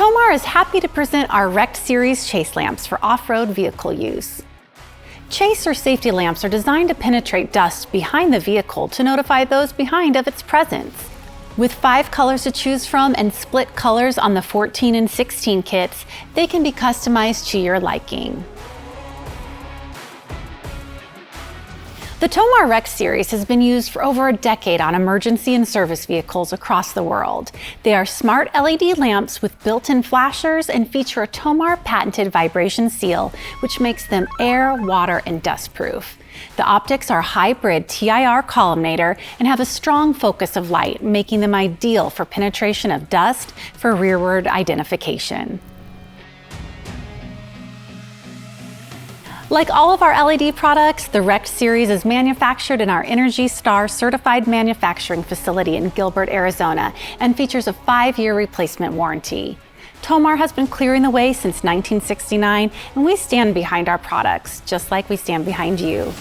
TOMAR is happy to present our RECT Series chase lamps for off-road vehicle use. Chase or safety lamps are designed to penetrate dust behind the vehicle to notify those behind of its presence. With 5 colors to choose from and split colors on the 14 and 16 kits, they can be customized to your liking. The TOMAR RECT Series has been used for over a decade on emergency and service vehicles across the world. They are smart LED lamps with built-in flashers and feature a TOMAR patented vibration seal, which makes them air, water, and dust-proof. The optics are hybrid TIR collimator and have a strong focus of light, making them ideal for penetration of dust for rearward identification. Like all of our LED products, the RECT Series is manufactured in our ENERGY STAR certified manufacturing facility in Gilbert, Arizona, and features a 5-year replacement warranty. TOMAR has been clearing the way since 1969, and we stand behind our products, just like we stand behind you.